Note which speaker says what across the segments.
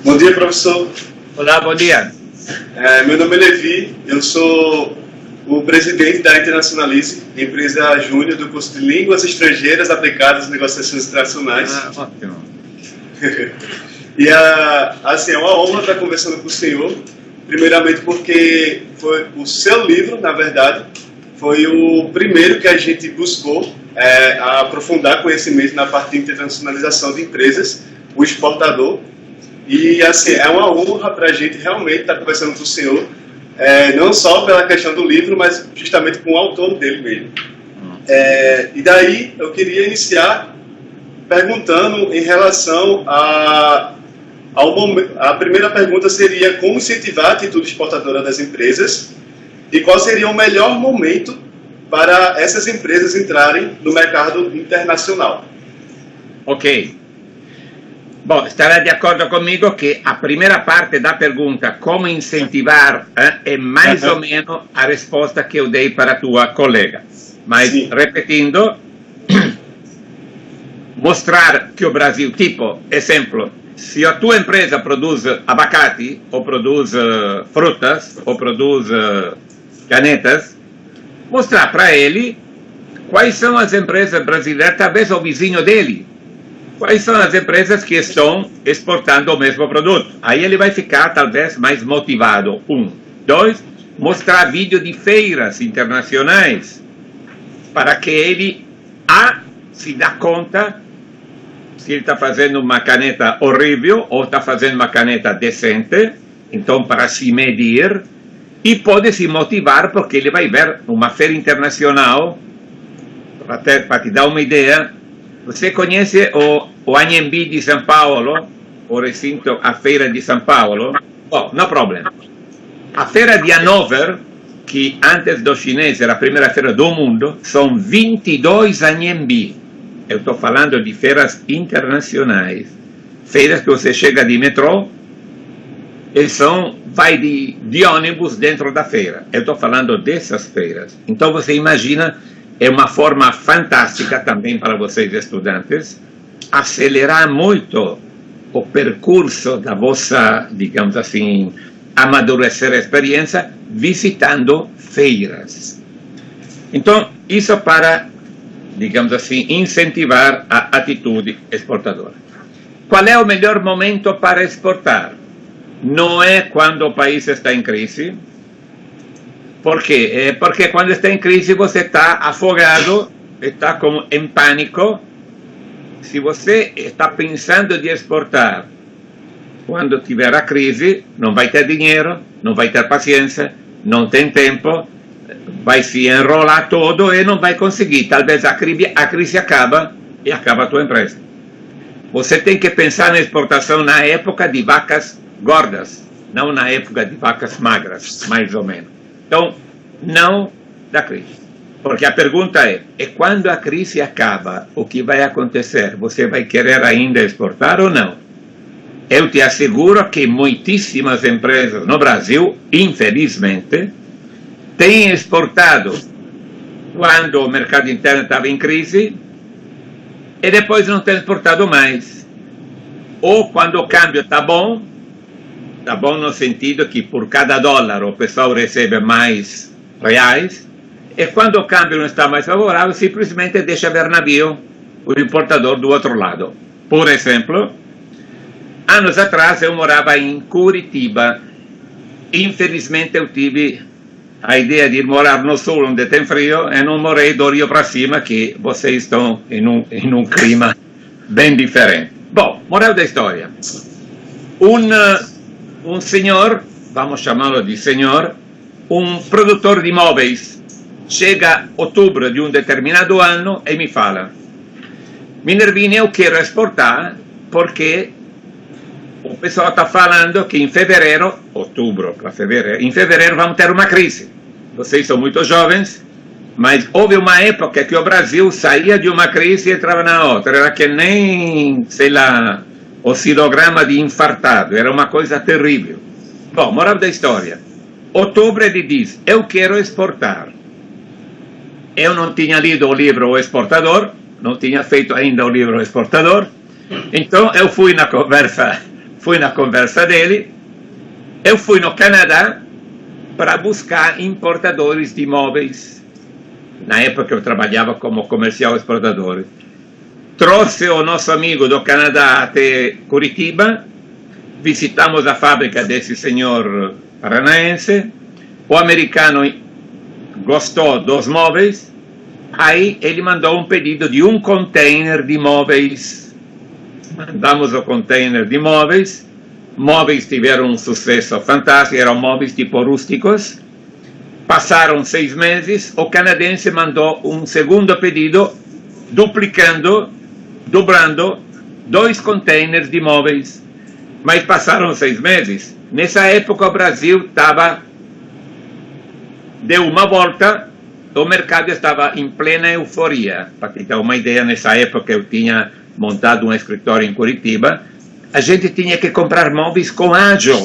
Speaker 1: Bom dia, professor.
Speaker 2: Olá, bom dia.
Speaker 1: Meu nome é Levi, eu sou o presidente da Internacionalize, empresa júnior do curso de Línguas Estrangeiras Aplicadas em Negociações Internacionais.
Speaker 2: Ótimo.
Speaker 1: E assim, é uma honra estar conversando com o senhor, primeiramente porque foi o seu livro, na verdade, foi o primeiro que a gente buscou aprofundar conhecimento na parte de internacionalização de empresas, o exportador. E assim, é uma honra para a gente realmente estar conversando com o senhor, não só pela questão do livro, mas justamente com o autor dele mesmo. E daí eu queria iniciar perguntando em relação ao momento. A primeira pergunta seria como incentivar a atitude exportadora das empresas e qual seria o melhor momento para essas empresas entrarem no mercado internacional.
Speaker 2: Ok. Bom, estará de acordo comigo que a primeira parte da pergunta, como incentivar, é mais ou menos a resposta que eu dei para a tua colega. Mas, sim, repetindo, mostrar que o Brasil, tipo, exemplo, se a tua empresa produz abacate, ou produz frutas, ou produz canetas, mostrar para ele quais são as empresas brasileiras, talvez o vizinho dele, quais são as empresas que estão exportando o mesmo produto. Aí ele vai ficar talvez mais motivado. 1. 2. Mostrar vídeo de feiras internacionais para que ele se dá conta se ele está fazendo uma caneta horrível ou está fazendo uma caneta decente, então para se medir, e pode se motivar porque ele vai ver uma feira internacional. Para te dar uma ideia, você conhece o Anhembi de São Paulo, o recinto, a feira de São Paulo? Oh, no problema. A feira de Hannover, que antes do chinês era a primeira feira do mundo, são 22 Anhembi. Eu estou falando de feiras internacionais. Feiras que você chega de metrô e vai de ônibus dentro da feira. Eu estou falando dessas feiras. Então você imagina, é uma forma fantástica também para vocês estudantes, acelerar muito o percurso da vossa, digamos assim, amadurecer a experiência visitando feiras. Então, isso para, digamos assim, incentivar a atitude exportadora. Qual é o melhor momento para exportar? Não é quando o país está em crise. Por quê? Porque quando está em crise você está afogado, está como em pânico. Se você está pensando de exportar, quando tiver a crise, não vai ter dinheiro, não vai ter paciência, não tem tempo, vai se enrolar todo e não vai conseguir. Talvez a crise acaba e acaba a tua empresa. Você tem que pensar na exportação na época de vacas gordas, não na época de vacas magras, mais ou menos. Então, não da crise. Porque a pergunta é quando a crise acaba, o que vai acontecer? Você vai querer ainda exportar ou não? Eu te asseguro que muitíssimas empresas no Brasil, infelizmente, têm exportado quando o mercado interno estava em crise e depois não têm exportado mais. Ou quando o câmbio está bom no sentido que por cada dólar o pessoal recebe mais reais, e quando o câmbio não está mais favorável, simplesmente deixa ver navio, o importador do outro lado. Por exemplo, anos atrás eu morava em Curitiba. Infelizmente eu tive a ideia de ir morar no sul, onde tem frio, e não morei do Rio para cima, que vocês estão em um clima bem diferente. Bom, moral da história. Um senhor, vamos chamá-lo de senhor, um produtor de móveis, chega outubro de um determinado ano e me fala: Minervini, eu quero exportar porque o pessoal está falando que em fevereiro, outubro para fevereiro, em fevereiro vamos ter uma crise. Vocês são muito jovens, mas houve uma época que o Brasil saía de uma crise e entrava na outra. Era que nem, sei lá, oscilograma de infartado. Era uma coisa terrível. Bom, moral da história. Outubro ele diz: eu quero exportar. Eu não tinha lido o livro O Exportador, não tinha feito ainda o livro O Exportador, então eu fui na conversa fui na conversa dele, eu fui no Canadá para buscar importadores de imóveis. Na época eu trabalhava como comercial exportador. Trouxe o nosso amigo do Canadá até Curitiba, visitamos a fábrica desse senhor paranaense, o americano gostou dos móveis, aí ele mandou um pedido de um container de móveis. Mandamos o container de móveis, móveis tiveram um sucesso fantástico, eram móveis tipo rústicos. Passaram 6 meses, o canadense mandou um segundo pedido, duplicando, dobrando 2 containers de móveis. Mas passaram 6 meses. Nessa época o Brasil deu uma volta, o mercado estava em plena euforia. Para te dar uma ideia, nessa época eu tinha montado um escritório em Curitiba, a gente tinha que comprar móveis com ágio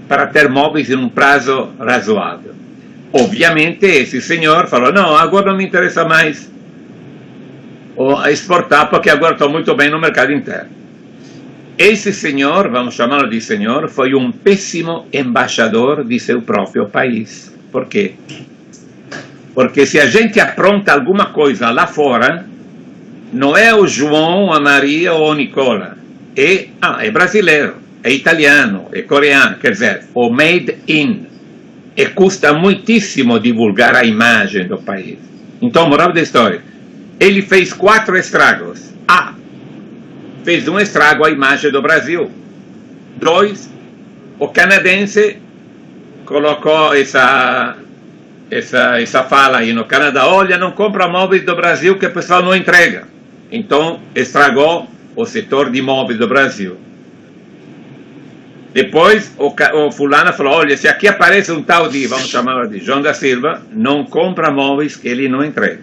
Speaker 2: para ter móveis em um prazo razoável. Obviamente esse senhor falou, não, agora não me interessa mais exportar porque agora estou muito bem no mercado interno. Esse senhor, vamos chamá-lo de senhor, foi um péssimo embaixador de seu próprio país. Por quê? Porque se a gente apronta alguma coisa lá fora, não é o João, a Maria ou o Nicola, é brasileiro, é italiano, é coreano, quer dizer, o made in. E custa muitíssimo divulgar a imagem do país. Então, moral da história, ele fez 4 estragos. Fez um estrago à imagem do Brasil. 2, o canadense colocou essa fala aí no Canadá, olha, não compra móveis do Brasil que o pessoal não entrega. Então, estragou o setor de móveis do Brasil. Depois, o fulano falou, olha, se aqui aparece um tal de, vamos chamar de João da Silva, não compra móveis que ele não entrega.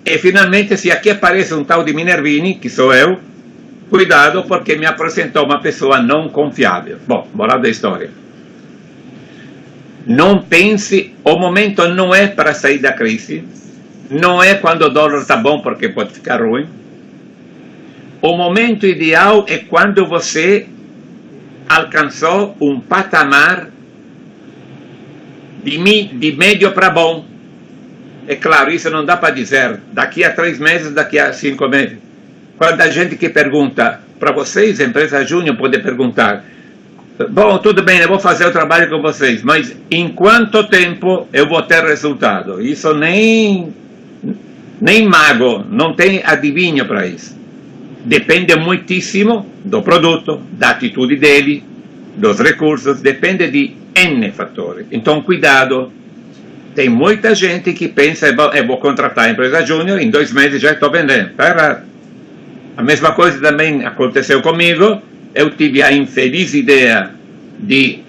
Speaker 2: E, finalmente, se aqui aparece um tal de Minervini, que sou eu, cuidado, porque me apresentou uma pessoa não confiável. Bom, moral da história. Não pense, o momento não é para sair da crise, não é quando o dólar está bom, porque pode ficar ruim. O momento ideal é quando você alcançou um patamar de médio para bom. É claro, isso não dá para dizer daqui a 3 meses, daqui a 5 meses. Quando a gente que pergunta, para vocês, empresa júnior, pode perguntar, bom, tudo bem, eu vou fazer o trabalho com vocês, mas em quanto tempo eu vou ter resultado? Isso nem mago, não tem adivinho para isso. Depende muitíssimo do produto, da atitude dele, dos recursos, depende de N fatores. Então, cuidado. Tem muita gente que pensa, eu vou contratar a empresa júnior, em 2 meses já estou vendendo. Está errado. A mesma coisa também aconteceu comigo. Eu tive a infeliz ideia de...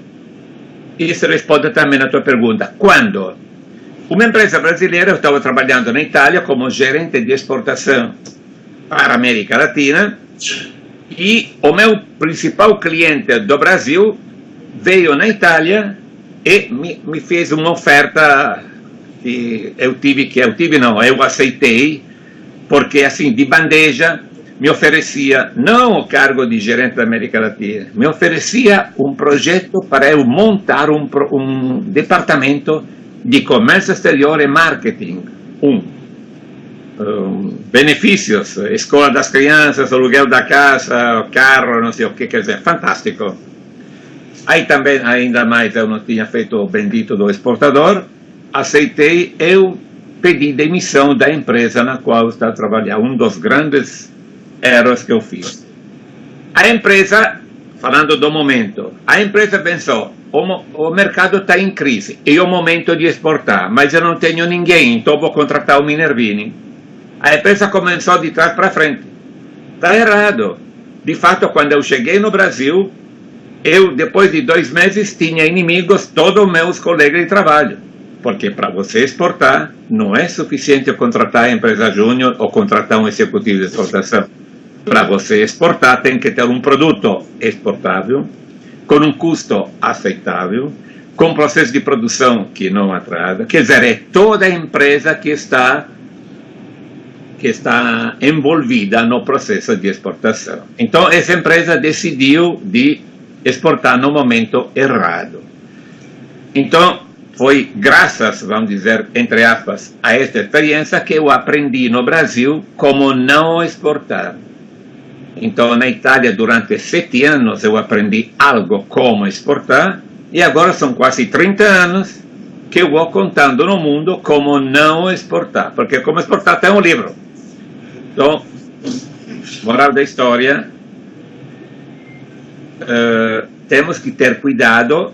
Speaker 2: Isso responde também à tua pergunta. Quando? Uma empresa brasileira, eu estava trabalhando na Itália como gerente de exportação para a América Latina, e o meu principal cliente do Brasil veio na Itália e me fez uma oferta que eu aceitei, porque assim, de bandeja, me oferecia não o cargo de gerente da América Latina, me oferecia um projeto para eu montar um departamento de comércio exterior e marketing, benefícios, escola das crianças, aluguel da casa, carro, não sei o que, quer dizer, fantástico. Aí também, ainda mais, eu não tinha feito o bendito do exportador, aceitei, eu pedi demissão da empresa na qual eu estava trabalhando, um dos grandes erros que eu fiz. A empresa, falando do momento, a empresa pensou, o mercado está em crise, é o momento de exportar, mas eu não tenho ninguém, então vou contratar o Minervini. A empresa começou de trás para frente. Está errado. De fato, quando eu cheguei no Brasil, eu, depois de 2 meses, tinha inimigos, todos os meus colegas de trabalho. Porque para você exportar, não é suficiente contratar a empresa júnior ou contratar um executivo de exportação. Para você exportar, tem que ter um produto exportável, com um custo aceitável, com processo de produção que não atrasa. Quer dizer, é toda a empresa que está envolvida no processo de exportação. Então, essa empresa decidiu de exportar no momento errado. Então, foi graças, vamos dizer, entre aspas, a esta experiência que eu aprendi no Brasil como não exportar. Então, na Itália, durante 7 anos, eu aprendi algo como exportar, e agora são quase 30 anos que eu vou contando no mundo como não exportar, porque como exportar tem um livro. Então, moral da história, temos que ter cuidado.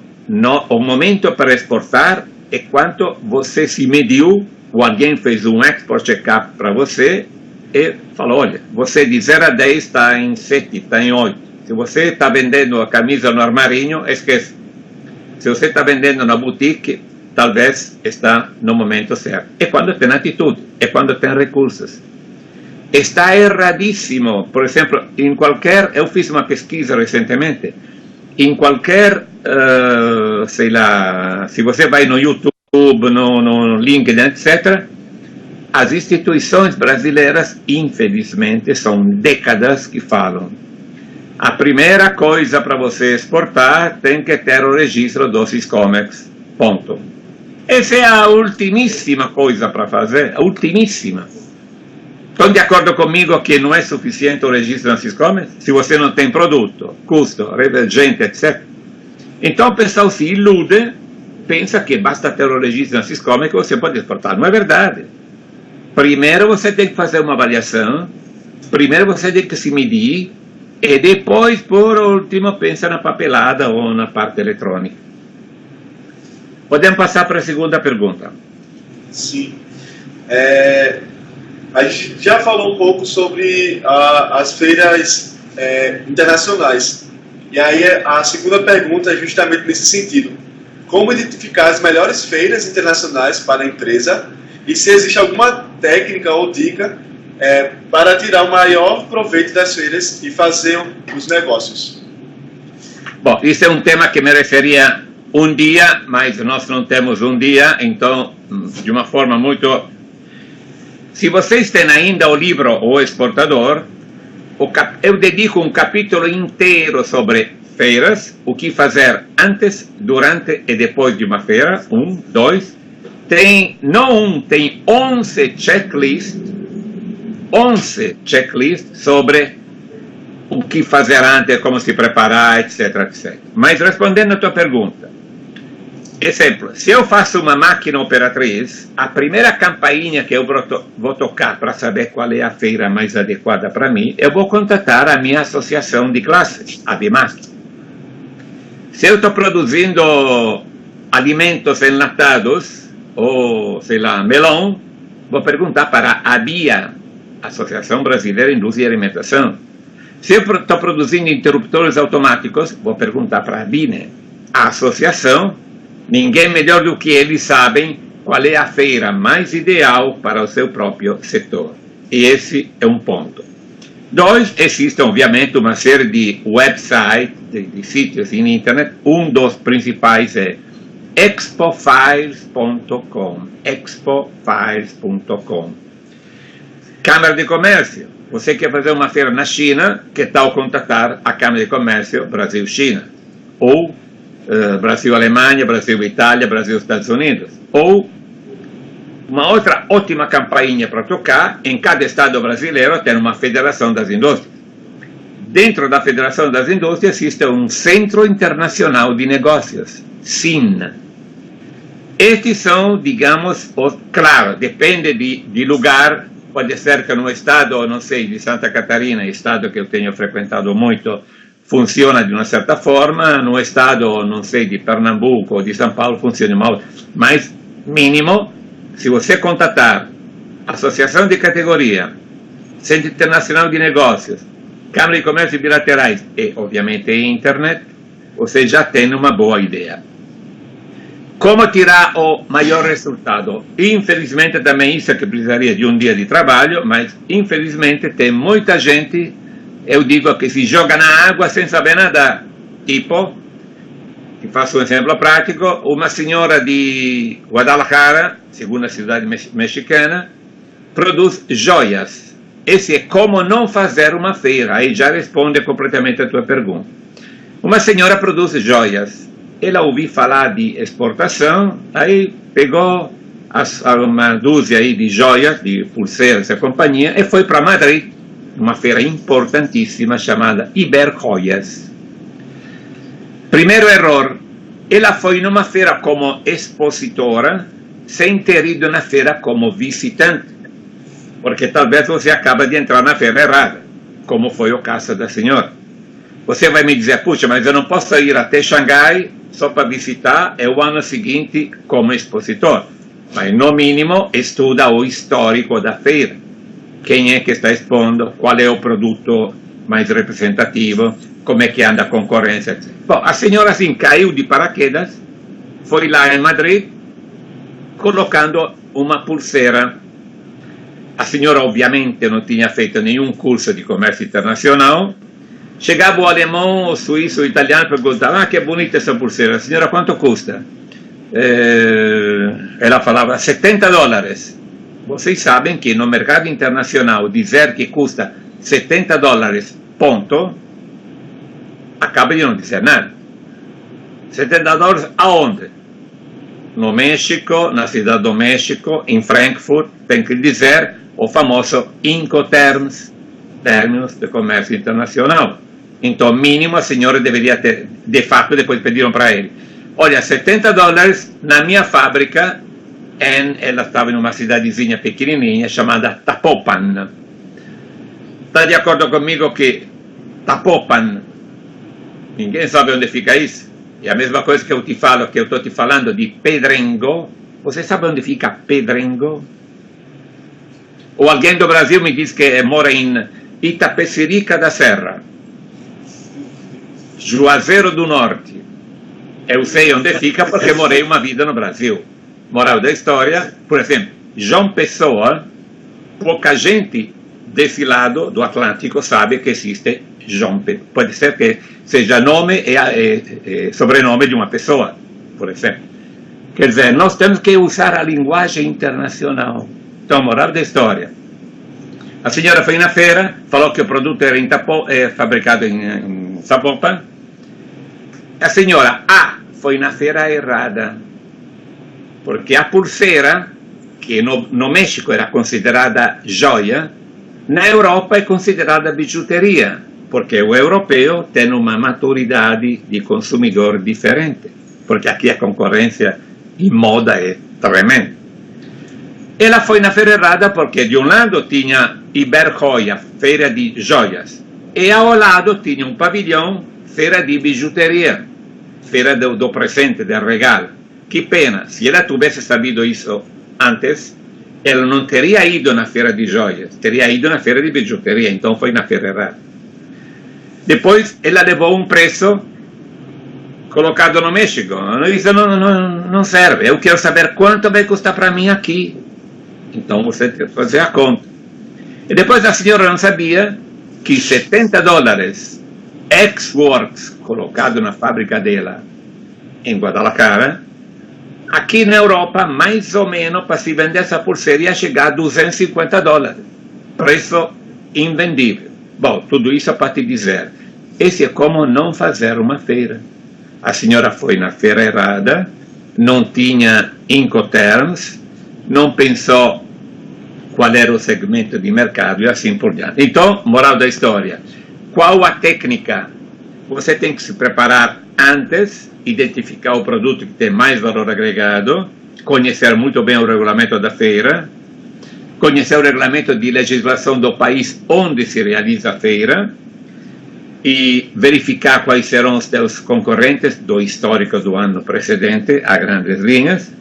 Speaker 2: O momento para exportar é quando você se mediu, ou alguém fez um export check-up para você e falou, olha, você de 0 a 10 está em 7, está em 8. Se você está vendendo a camisa no armarinho, esquece. Se você está vendendo na boutique, talvez está no momento certo. É quando tem atitude, é quando tem recursos. Está erradíssimo. Por exemplo, eu fiz uma pesquisa recentemente, em qualquer, sei lá, se você vai no YouTube, no LinkedIn, etc., as instituições brasileiras, infelizmente, são décadas que falam. A primeira coisa para você exportar tem que ter o registro do Siscomex. Ponto. Essa é a ultimíssima coisa para fazer, a ultimíssima. Estão de acordo comigo que não é suficiente o registro na Siscomex? Se você não tem produto, custo, revergente, etc. Então o pessoal se ilude, pensa que basta ter o registro na Siscomex que você pode exportar. Não é verdade. Primeiro você tem que fazer uma avaliação, primeiro você tem que se medir, e depois, por último, pensa na papelada ou na parte eletrônica. Podemos passar para a segunda pergunta.
Speaker 1: Sim. A gente já falou um pouco sobre as feiras internacionais. E aí a segunda pergunta é justamente nesse sentido. Como identificar as melhores feiras internacionais para a empresa e se existe alguma técnica ou dica para tirar o maior proveito das feiras e fazer os negócios?
Speaker 2: Bom, isso é um tema que mereceria um dia, mas nós não temos um dia, então, de uma forma muito... Se vocês têm ainda o livro O Exportador, eu dedico um capítulo inteiro sobre feiras, o que fazer antes, durante e depois de uma feira, 1, 2, tem 11 checklists sobre o que fazer antes, como se preparar, etc, etc. Mas respondendo a tua pergunta, exemplo, se eu faço uma máquina operatriz, a primeira campainha que eu vou tocar para saber qual é a feira mais adequada para mim, eu vou contatar a minha associação de classes, a BIMAC. Se eu estou produzindo alimentos enlatados, ou, sei lá, melão, vou perguntar para a ABIA, Associação Brasileira de Indústria e Alimentação. Se eu estou produzindo interruptores automáticos, vou perguntar para a BINE, a associação. Ninguém melhor do que eles sabem qual é a feira mais ideal para o seu próprio setor. E esse é um ponto. 2, existe obviamente uma série de websites, de sítios em internet. Um dos principais é expofiles.com. expofiles.com. Câmara de Comércio. Você quer fazer uma feira na China, que tal contatar a Câmara de Comércio Brasil-China? Ou Brasil-Alemanha, Brasil-Itália, Brasil-Estados Unidos. Ou uma outra ótima campainha para tocar, em cada estado brasileiro tem uma Federação das Indústrias. Dentro da Federação das Indústrias existe um Centro Internacional de Negócios, CIN. Estes são, digamos, claro, depende de lugar, pode ser que no estado, não sei, de Santa Catarina, estado que eu tenho frequentado muito, funciona de uma certa forma, no estado, não sei, de Pernambuco ou de São Paulo funciona mal, mas mínimo, se você contatar Associação de Categoria, Centro Internacional de Negócios, Câmara de Comércio Bilaterais e, obviamente, internet, você já tem uma boa ideia. Como tirar o maior resultado? Infelizmente, também isso que precisaria de um dia de trabalho, mas, infelizmente, tem muita gente, eu digo, que se joga na água sem saber nadar. Tipo, que faço um exemplo prático, uma senhora de Guadalajara, segunda cidade mexicana, produz joias. Esse é como não fazer uma feira. Aí já responde completamente a tua pergunta. Uma senhora produz joias. Ela ouviu falar de exportação, aí pegou uma dúzia aí de joias, de pulseiras e companhia, e foi para Madrid, uma feira importantíssima chamada Iberjoias. Primeiro erro, ela foi numa feira como expositora, sem ter ido na feira como visitante, porque talvez você acaba de entrar na feira errada, como foi o caso da senhora. Você vai me dizer, puxa, mas eu não posso ir até Xangai só para visitar e o ano seguinte como expositor. Mas no mínimo estuda o histórico da feira. Quem é que está expondo, qual é o produto mais representativo, como é que anda a concorrência, etc. Bom, a senhora assim caiu de paraquedas, foi lá em Madrid, colocando uma pulseira. A senhora obviamente não tinha feito nenhum curso de comércio internacional. Chegava o alemão, o suíço, o italiano, perguntava, que bonita essa pulseira, senhora, quanto custa? Ela falava, $70. Vocês sabem que no mercado internacional dizer que custa $70, ponto, acaba de não dizer nada. $70 aonde? No México, na cidade do México, em Frankfurt, tem que dizer o famoso Incoterms, términos de comércio internacional. Então, mínimo, a senhora deveria ter, de fato, depois pediram para ele. Olha, $70 na minha fábrica, ela estava em uma cidadezinha pequenininha chamada Tapopan. Está de acordo comigo que Tapopan, ninguém sabe onde fica isso? É a mesma coisa que eu te falo, que eu estou te falando de Pedrengo. Você sabe onde fica Pedrengo? Ou alguém do Brasil me diz que mora em Itapecerica da Serra, Juazeiro do Norte. Eu sei onde fica porque morei uma vida no Brasil. Moral da história, por exemplo, João Pessoa, pouca gente desse lado do Atlântico sabe que existe João Pessoa. Pode ser que seja nome e sobrenome de uma pessoa, por exemplo. Quer dizer, nós temos que usar a linguagem internacional. Então, moral da história. A senhora foi na feira, falou que o produto era fabricado em Zapopan. A senhora foi na feira errada, porque a pulseira, que no México era considerada joia, na Europa é considerada bijuteria, porque o europeu tem uma maturidade de consumidor diferente, porque aqui a concorrência em moda é tremenda. Ela foi na feira errada porque de um lado tinha Iberjoia, feira de joias, e ao lado tinha um pavilhão, feira de bijuteria, feira do presente, do regalo. Que pena, se ela tivesse sabido isso antes, ela não teria ido na feira de joias, teria ido na feira de bijuteria, então foi na feira errada. Depois ela levou um preço colocado no México. Isso não serve, eu quero saber quanto vai custar para mim aqui. Então você tem que fazer a conta. E depois a senhora não sabia que $70 ex-works colocado na fábrica dela em Guadalajara, aqui na Europa, mais ou menos, para se vender essa pulseira ia chegar a $250. Preço invendível. Bom, tudo isso para te dizer. Esse é como não fazer uma feira. A senhora foi na feira errada, não tinha Incoterms, não pensou qual era o segmento de mercado e assim por diante. Então, moral da história, qual a técnica? Você tem que se preparar antes, identificar o produto que tem mais valor agregado, conhecer muito bem o regulamento da feira, conhecer o regulamento de legislação do país onde se realiza a feira e verificar quais serão os seus concorrentes do histórico do ano precedente, a grandes linhas,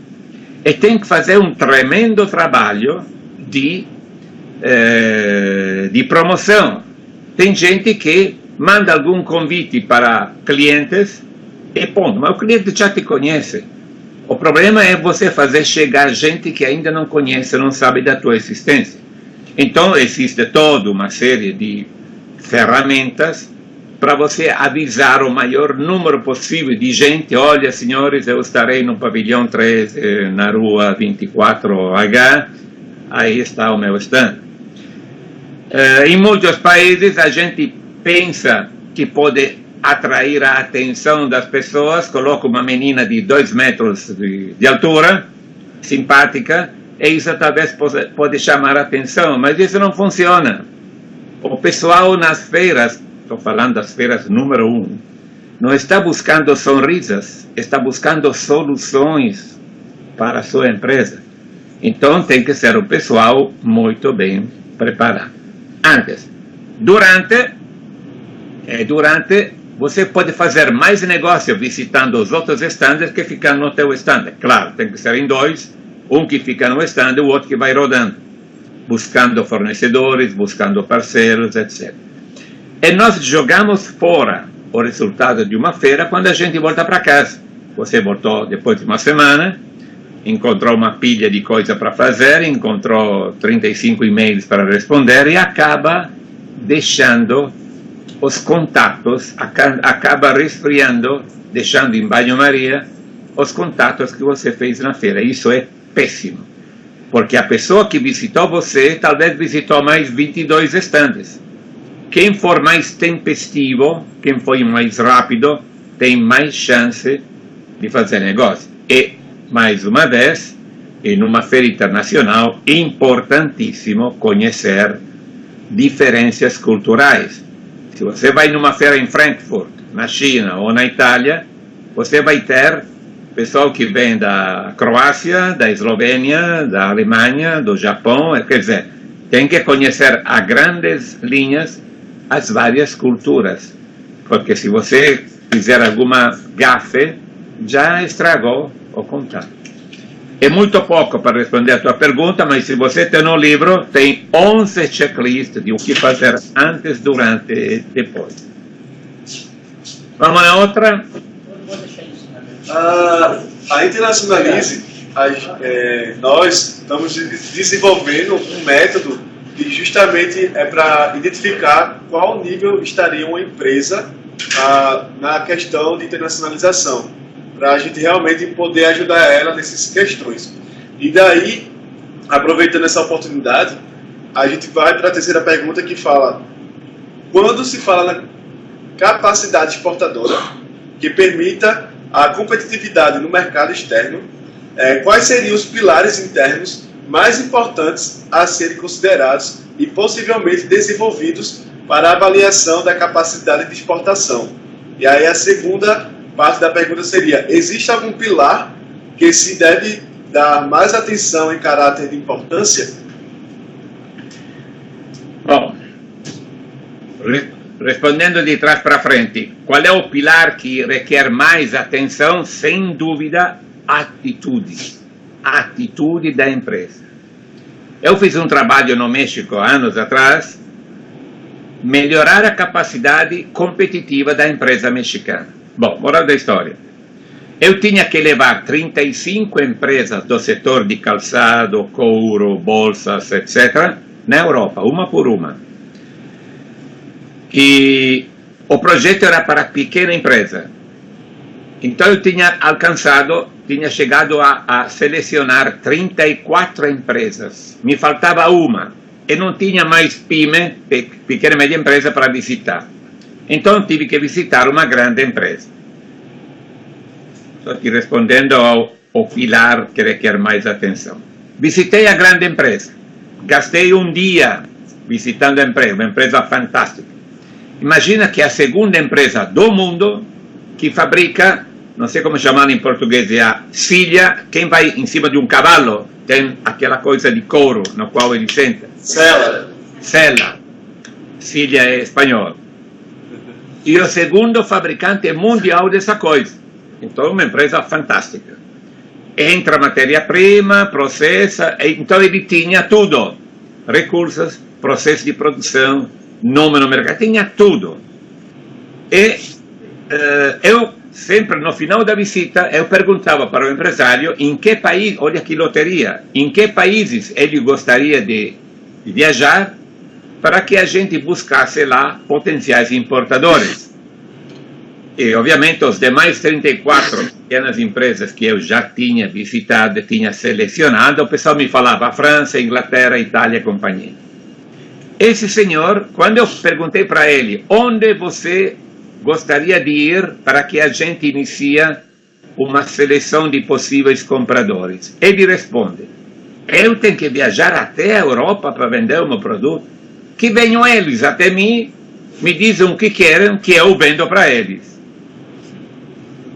Speaker 2: e tem que fazer um tremendo trabalho de promoção. Tem gente que manda algum convite para clientes e ponto, mas o cliente já te conhece. O problema é você fazer chegar gente que ainda não conhece, não sabe da tua existência. Então existe toda uma série de ferramentas para você avisar o maior número possível de gente. Olha, senhores, eu estarei no pavilhão 13, na rua 24H, aí está o meu stand. Em muitos países a gente pensa que pode atrair a atenção das pessoas, coloca uma menina de 2 metros de altura, simpática, e isso talvez pode chamar a atenção, mas isso não funciona. O pessoal nas feiras, estou falando das feiras número 1, não está buscando sorrisos, está buscando soluções para a sua empresa. Então tem que ser o pessoal muito bem preparado. Antes, durante, você pode fazer mais negócio visitando os outros stands que ficam no teu stand. Claro, tem que ser em 2, um que fica no stand e o outro que vai rodando, buscando fornecedores, buscando parceiros, etc. E nós jogamos fora o resultado de uma feira quando a gente volta para casa. Você voltou depois de uma semana, encontrou uma pilha de coisa para fazer, encontrou 35 e-mails para responder e acaba deixando os contatos, acaba resfriando, deixando em banho-maria os contatos que você fez na feira. Isso é péssimo, porque a pessoa que visitou você talvez visitou mais 22 estandes. Quem for mais tempestivo, quem foi mais rápido, tem mais chance de fazer negócio. E, mais uma vez, em uma feira internacional, é importantíssimo conhecer diferenças culturais. Se você vai numa feira em Frankfurt, na China ou na Itália, você vai ter pessoal que vem da Croácia, da Eslovênia, da Alemanha, do Japão, quer dizer, tem que conhecer a grandes linhas as várias culturas, porque se você fizer alguma gafe, já estragou o contato. É muito pouco para responder a tua pergunta, mas se você tem no livro, tem 11 checklists de o que fazer antes, durante e depois. Vamos na outra?
Speaker 1: A Internacionalize, nós estamos desenvolvendo um método que justamente é para identificar qual nível estaria uma empresa na questão de internacionalização, para a gente realmente poder ajudar ela nessas questões. E daí, aproveitando essa oportunidade, a gente vai para a terceira pergunta que fala: quando se fala na capacidade exportadora que permita a competitividade no mercado externo, quais seriam os pilares internos mais importantes a serem considerados e possivelmente desenvolvidos para a avaliação da capacidade de exportação? E aí a segunda parte da pergunta seria: existe algum pilar que se deve dar mais atenção em caráter de importância?
Speaker 2: Bom, respondendo de trás para frente, qual é o pilar que requer mais atenção? Sem dúvida, atitude. Atitude da empresa. Eu fiz um trabalho no México anos atrás, melhorar a capacidade competitiva da empresa mexicana. Bom, moral da história. Eu tinha que levar 35 empresas do setor de calçado, couro, bolsas, etc., na Europa, uma por uma. E o projeto era para pequena empresa. Então eu tinha chegado a selecionar 34 empresas. Me faltava uma. E não tinha mais PYME, pequena e média empresa, para visitar. Então tive que visitar uma grande empresa. Estou aqui respondendo ao pilar que requer mais atenção. Visitei a grande empresa. Gastei um dia visitando a empresa, uma empresa fantástica. Imagina que a segunda empresa do mundo que fabrica, não sei como chamar em português, é a silha. Quem vai em cima de um cavalo tem aquela coisa de couro no qual ele senta. Sela. Silha é espanhol. E o segundo fabricante mundial dessa coisa. Então, uma empresa fantástica. Entra matéria-prima, processa, então ele tinha tudo. Recursos, processo de produção, nome no mercado, tinha tudo. E eu sempre, no final da visita, eu perguntava para o empresário em que país, olha que loteria, em que países ele gostaria de viajar para que a gente buscasse lá potenciais importadores. E, obviamente, os demais 34 pequenas empresas que eu já tinha visitado, tinha selecionado, o pessoal me falava França, Inglaterra, Itália e companhia. Esse senhor, quando eu perguntei para ele onde você gostaria de ir para que a gente inicie uma seleção de possíveis compradores. Ele responde: eu tenho que viajar até a Europa para vender o meu produto? Que venham eles até mim, me dizem o que querem, que eu vendo para eles.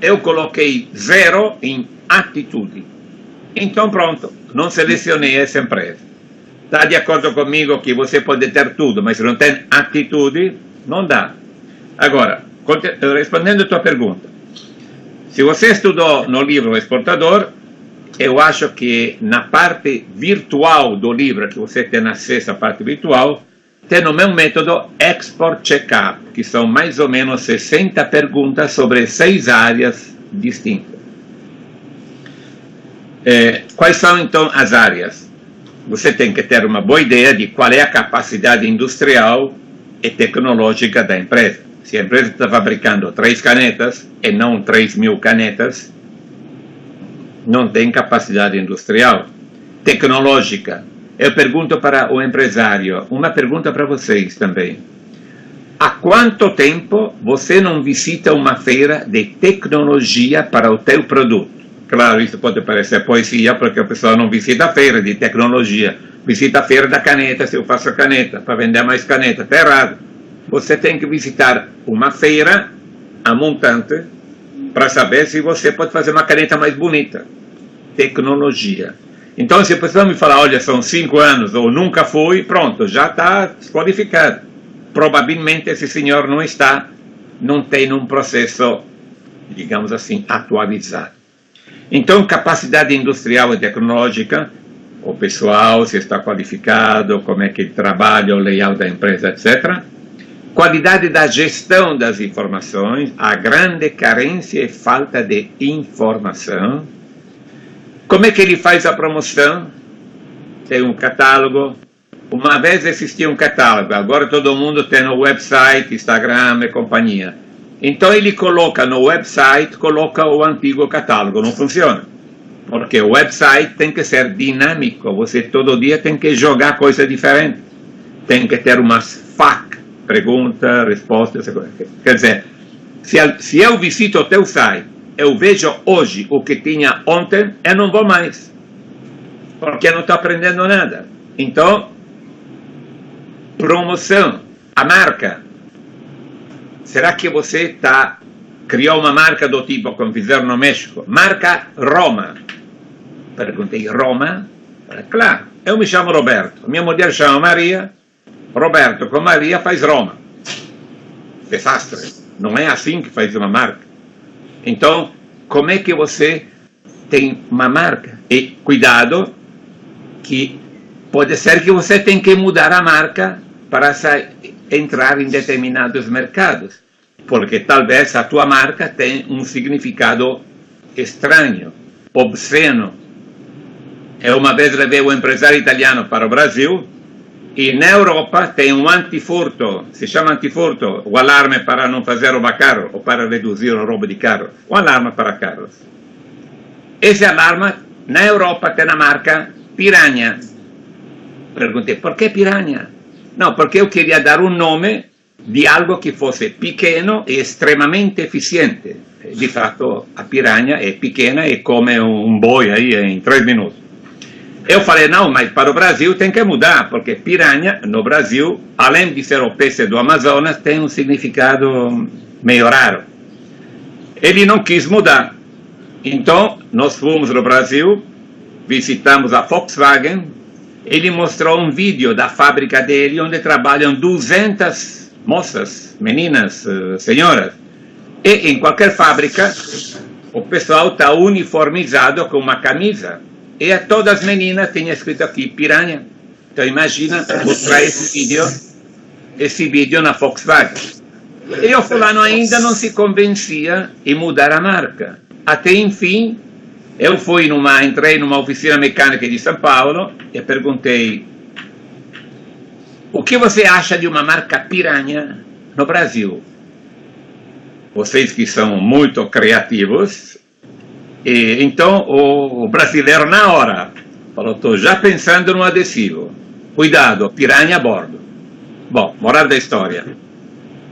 Speaker 2: Eu coloquei 0 em atitude. Então pronto, não selecionei essa empresa. Está de acordo comigo que você pode ter tudo, mas se não tem atitude, não dá. Agora, respondendo a tua pergunta, se você estudou no livro O Exportador, eu acho que na parte virtual do livro, que você tem acesso à parte virtual, tem o meu método Export Checkup, que são mais ou menos 60 perguntas sobre 6 áreas distintas. Quais são então as áreas? Você tem que ter uma boa ideia de qual é a capacidade industrial e tecnológica da empresa. Se a empresa está fabricando 3 canetas e não 3.000 canetas, não tem capacidade industrial. Tecnológica. Eu pergunto para o empresário, uma pergunta para vocês também. Há quanto tempo você não visita uma feira de tecnologia para o teu produto? Claro, isso pode parecer poesia, porque a pessoa não visita a feira de tecnologia. Visita a feira da caneta, se eu faço a caneta, para vender mais caneta. Está errado. Você tem que visitar uma feira, a montante, para saber se você pode fazer uma caneta mais bonita. Tecnologia. Então, se a pessoa me falar, olha, são 5 anos, ou nunca fui, pronto, já está desqualificado. Provavelmente esse senhor não tem um processo, digamos assim, atualizado. Então, capacidade industrial e tecnológica, o pessoal, se está qualificado, como é que ele trabalha, o layout da empresa, etc. Qualidade da gestão das informações, a grande carência e falta de informação. Como é que ele faz a promoção? Tem um catálogo. Uma vez existia um catálogo, agora todo mundo tem no website, Instagram e companhia. Então ele coloca no website, coloca o antigo catálogo, não funciona. Porque o website tem que ser dinâmico, você todo dia tem que jogar coisa diferente. Tem que ter umas FAQ, pergunta, resposta, quer dizer, se eu visito o teu site, eu vejo hoje o que tinha ontem, eu não vou mais. Porque eu não estou aprendendo nada. Então, promoção, a marca. Será que você criou uma marca do tipo, como fizeram no México? Marca Roma. Perguntei, Roma? Claro, eu me chamo Roberto. Minha mulher chama Maria. Roberto com Maria faz Roma. Desastre. Não é assim que faz uma marca. Então, como é que você tem uma marca? E cuidado, que pode ser que você tenha que mudar a marca para entrar em determinados mercados, porque talvez a tua marca tenha um significado estranho, obsceno. Eu uma vez levei um empresário italiano para o Brasil, e na Europa tem um antifurto, se chama antifurto, o alarme para não fazer roubar carro, ou para reduzir o roubo de carro, o alarme para carros. Esse alarme, na Europa, tem a marca Piranha. Perguntei, por que Piranha? Não, porque eu queria dar um nome de algo que fosse pequeno e extremamente eficiente. De fato, a piranha é pequena e come um boi aí em 3 minutos. Eu falei, não, mas para o Brasil tem que mudar, porque piranha, no Brasil, além de ser o peixe do Amazonas, tem um significado meio raro. Ele não quis mudar. Então, nós fomos no Brasil, visitamos a Volkswagen. Ele mostrou um vídeo da fábrica dele, onde trabalham 200 moças, meninas, senhoras. E em qualquer fábrica, o pessoal está uniformizado com uma camisa. E a todas as meninas tinha escrito aqui, piranha. Então imagina mostrar esse vídeo na Volkswagen. E o fulano ainda não se convencia em mudar a marca. Até enfim, eu entrei numa oficina mecânica de São Paulo e perguntei, o que você acha de uma marca piranha no Brasil? Vocês que são muito criativos. E então o brasileiro na hora falou, estou já pensando no adesivo. Cuidado, piranha a bordo. Bom, moral da história.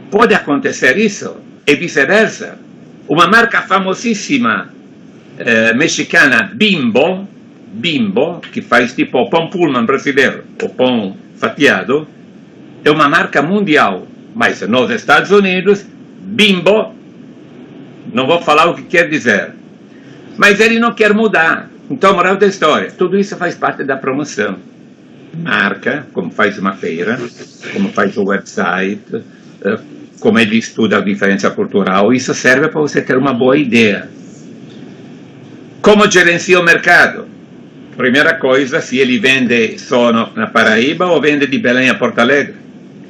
Speaker 2: Pode acontecer isso? e viceversa. Uma marca famosissima mexicana, Bimbo, que faz tipo o pão Pullman brasileiro, o pão fatiado, é uma marca mundial. Mas nos Estados Unidos, Bimbo, não vou falar o que quer dizer, mas ele não quer mudar. Então, moral da história, tudo isso faz parte da promoção. Marca, como faz uma feira, como faz o website, como ele estuda a diferença cultural, isso serve para você ter uma boa ideia. Como gerencia o mercado? Primeira coisa, se ele vende só na Paraíba ou vende de Belém a Porto Alegre.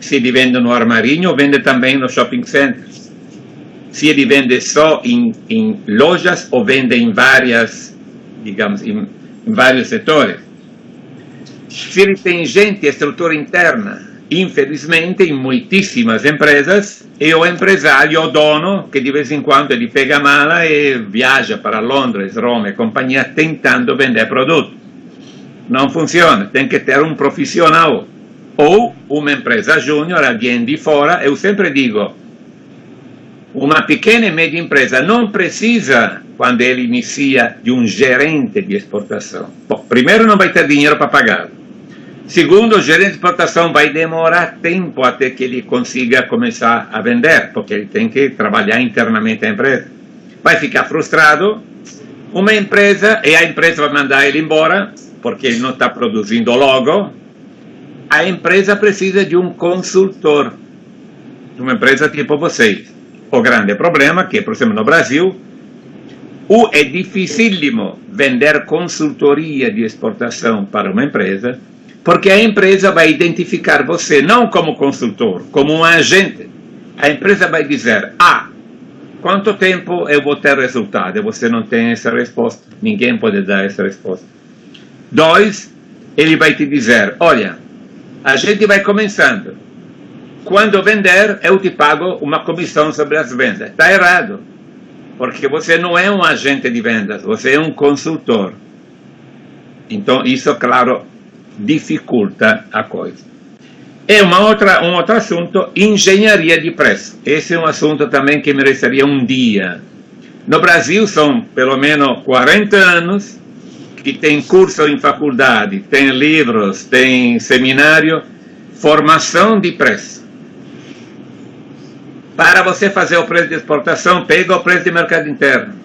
Speaker 2: Se ele vende no Armarinho ou vende também no shopping centers. Se ele vende só em lojas ou vende em várias, digamos, em vários setores. Se ele tem gente, estrutura interna. Infelizmente, em muitíssimas empresas, é o empresário, o dono, que de vez em quando ele pega a mala e viaja para Londres, Roma e companhia, tentando vender produto. Não funciona, tem que ter um profissional. Ou uma empresa júnior, alguém de fora. Eu sempre digo, uma pequena e média empresa não precisa, quando ele inicia, de um gerente de exportação. Bom, primeiro, não vai ter dinheiro para pagar. Segundo, o gerente de exportação vai demorar tempo até que ele consiga começar a vender, porque ele tem que trabalhar internamente a empresa. Vai ficar frustrado, uma empresa, e a empresa vai mandar ele embora, porque ele não está produzindo logo. A empresa precisa de um consultor, uma empresa tipo vocês. O grande problema é que, por exemplo, no Brasil, é dificílimo vender consultoria de exportação para uma empresa, porque a empresa vai identificar você não como consultor, como um agente. A empresa vai dizer, quanto tempo eu vou ter resultado? E você não tem essa resposta. Ninguém pode dar essa resposta. 2, ele vai te dizer, olha, a gente vai começando. Quando vender, eu te pago uma comissão sobre as vendas. Está errado. Porque você não é um agente de vendas, você é um consultor. Então, isso, claro, dificulta a coisa. E um outro assunto, engenharia de preço. Esse é um assunto também que mereceria um dia. No Brasil são pelo menos 40 anos que tem curso em faculdade, tem livros, tem seminário, formação de preço. Para você fazer o preço de exportação, pega o preço de mercado interno.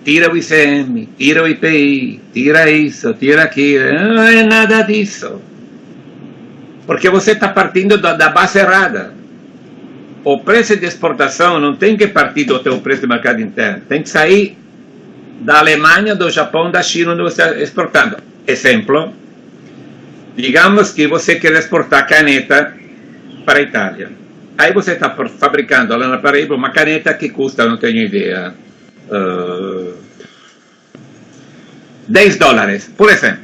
Speaker 2: Tira o ICM, tira o IPI, tira isso, tira aquilo. Não é nada disso. Porque você está partindo da base errada. O preço de exportação não tem que partir do teu preço de mercado interno. Tem que sair da Alemanha, do Japão, da China, onde você está exportando. Exemplo, digamos que você quer exportar caneta para a Itália. Aí você está fabricando lá na Paraíba uma caneta que custa, não tenho ideia, $10, por exemplo.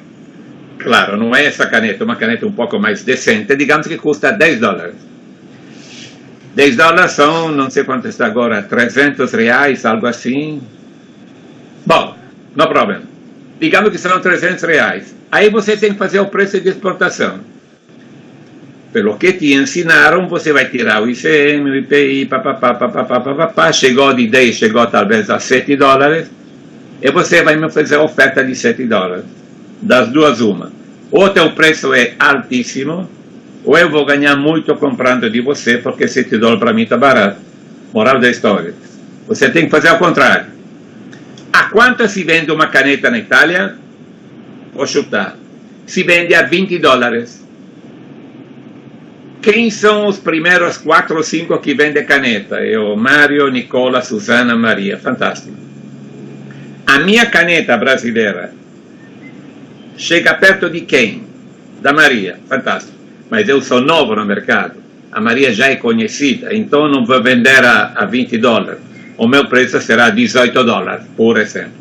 Speaker 2: Claro, não é essa caneta, uma caneta um pouco mais decente, digamos que custa $10. $10 são, não sei quanto está agora, R$300, algo assim. Bom, não problema. Digamos que são R$300. Aí você tem que fazer o preço de exportação. Pelo que te ensinaram, você vai tirar o ICM, o IPI, chegou de 10, chegou talvez a $7, e você vai me fazer a oferta de $7. Das duas, uma. Ou o teu preço é altíssimo, ou eu vou ganhar muito comprando de você, porque $7 para mim está barato. Moral da história. Você tem que fazer ao contrário. A quanto se vende uma caneta na Itália? Vou chutar. Se vende a $20. Quem são os primeiros 4 ou 5 que vendem caneta? Eu, Mário, Nicola, Susana, Maria. Fantástico. A minha caneta brasileira chega perto de quem? Da Maria. Fantástico. Mas eu sou novo no mercado. A Maria já é conhecida, então não vou vender a $20. O meu preço será $18, por exemplo.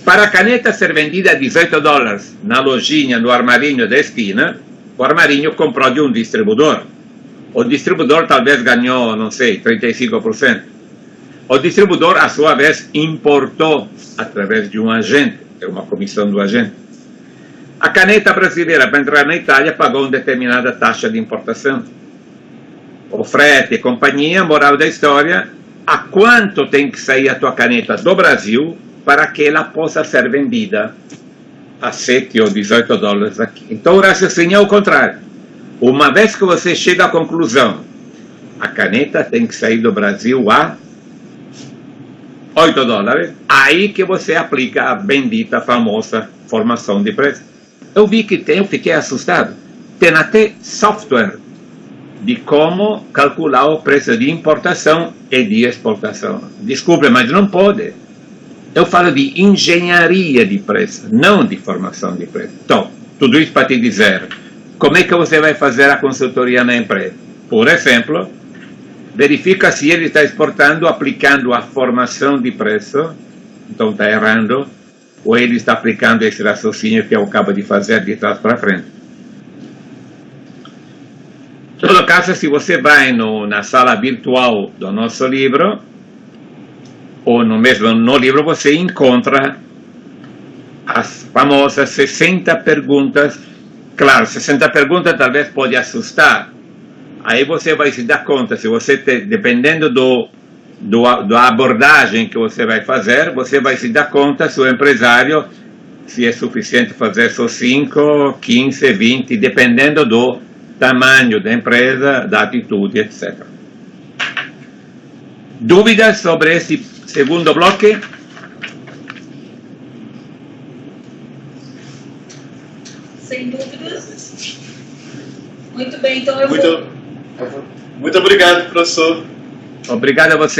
Speaker 2: Para a caneta ser vendida a $18 na lojinha, no armarinho da esquina, o armarinho comprou de um distribuidor. O distribuidor talvez ganhou, não sei, 35%. O distribuidor, a sua vez, importou através de um agente, é uma comissão do agente. A caneta brasileira, para entrar na Itália, pagou uma determinada taxa de importação. O frete e companhia, moral da história, a quanto tem que sair a tua caneta do Brasil para que ela possa ser vendida a 7 ou 18 dólares aqui. Então o raciocínio é o contrário. Uma vez que você chega à conclusão, a caneta tem que sair do Brasil a 8 dólares, aí que você aplica a bendita, famosa formação de preço. Eu vi que eu fiquei assustado. Tem até software de como calcular o preço de importação e de exportação. Desculpe, mas não pode. Eu falo de engenharia de preço, não de formação de preço. Então, tudo isso para te dizer, como é que você vai fazer a consultoria na empresa? Por exemplo, verifica se ele está exportando aplicando a formação de preço, então está errando, ou ele está aplicando esse raciocínio que eu acabo de fazer de trás para frente. Em todo caso, se você vai na sala virtual do nosso livro, ou mesmo no livro, você encontra as famosas 60 perguntas. Claro, 60 perguntas talvez pode assustar. Aí você vai se dar conta, se você dependendo da abordagem que você vai fazer, você vai se dar conta se o empresário, se é suficiente fazer só 5, 15, 20, dependendo do tamanho da empresa, da atitude, etc. Dúvidas sobre esse segundo bloco?
Speaker 3: Sem dúvidas. Muito bem, então eu
Speaker 1: Muito obrigado, professor.
Speaker 2: Obrigado a você.